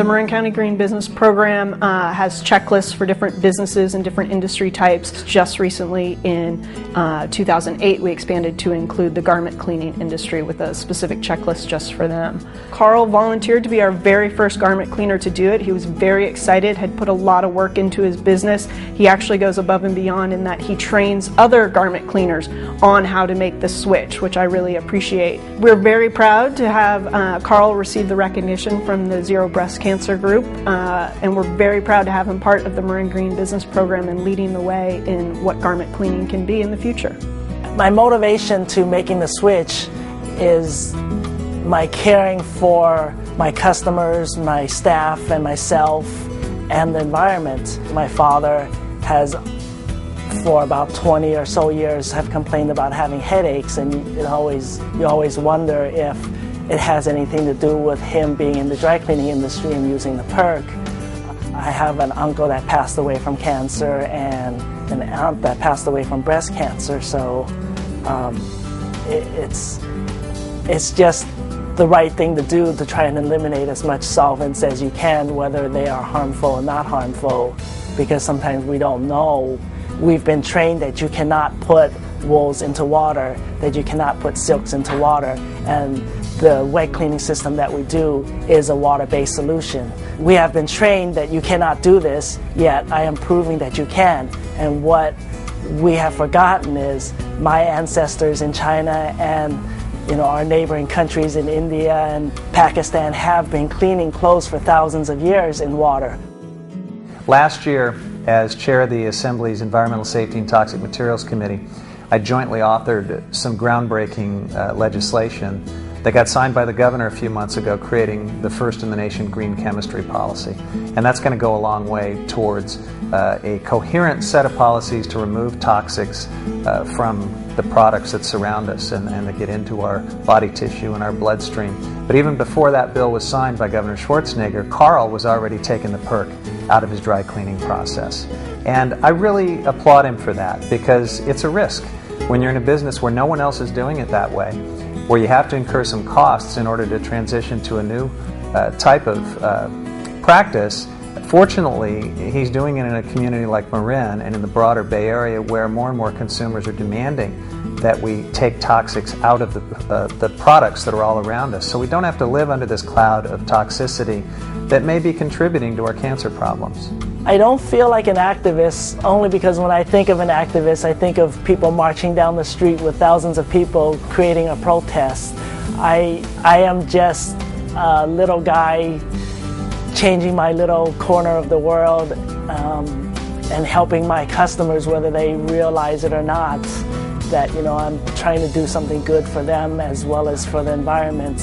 The Marin County Green Business Program has checklists for different businesses and different industry types. Just recently in 2008 we expanded to include the garment cleaning industry with a specific checklist just for them. Karl volunteered to be our very first garment cleaner to do it. He was very excited, had put a lot of work into his business. He actually goes above and beyond in that he trains other garment cleaners on how to make the switch, which I really appreciate. We're very proud to have Karl receive the recognition from the Zero Breast Cancer Group, and we're very proud to have him part of the Marin Green Business Program and leading the way in what garment cleaning can be in the future. My motivation to making the switch is my caring for my customers, my staff, and myself, and the environment. My father has, for about 20 or so years, have complained about having headaches, and you always wonder if it has anything to do with him being in the dry cleaning industry and using the perk. I have an uncle that passed away from cancer and an aunt that passed away from breast cancer, so it's just the right thing to do to try and eliminate as much solvents as you can, whether they are harmful or not harmful, because sometimes we don't know. We've been trained that you cannot put wools into water, that you cannot put silks into water, and the wet cleaning system that we do is a water-based solution. We have been trained that you cannot do this, yet I am proving that you can. And what we have forgotten is my ancestors in China and our neighboring countries in India and Pakistan have been cleaning clothes for thousands of years in water. Last year, as chair of the Assembly's Environmental Safety and Toxic Materials Committee, I jointly authored some groundbreaking legislation that got signed by the governor a few months ago, creating the first in the nation green chemistry policy. And that's going to go a long way towards a coherent set of policies to remove toxics from the products that surround us and that get into our body tissue and our bloodstream. But even before that bill was signed by Governor Schwarzenegger, Karl was already taking the perk out of his dry cleaning process. And I really applaud him for that, because it's a risk when you're in a business where no one else is doing it that way, where you have to incur some costs in order to transition to a new type of practice. Fortunately, he's doing it in a community like Marin and in the broader Bay Area, where more and more consumers are demanding that we take toxics out of the products that are all around us, so we don't have to live under this cloud of toxicity that may be contributing to our cancer problems. I don't feel like an activist, only because when I think of an activist, I think of people marching down the street with thousands of people creating a protest. I am just a little guy changing my little corner of the world and helping my customers, whether they realize it or not, that I'm trying to do something good for them as well as for the environment.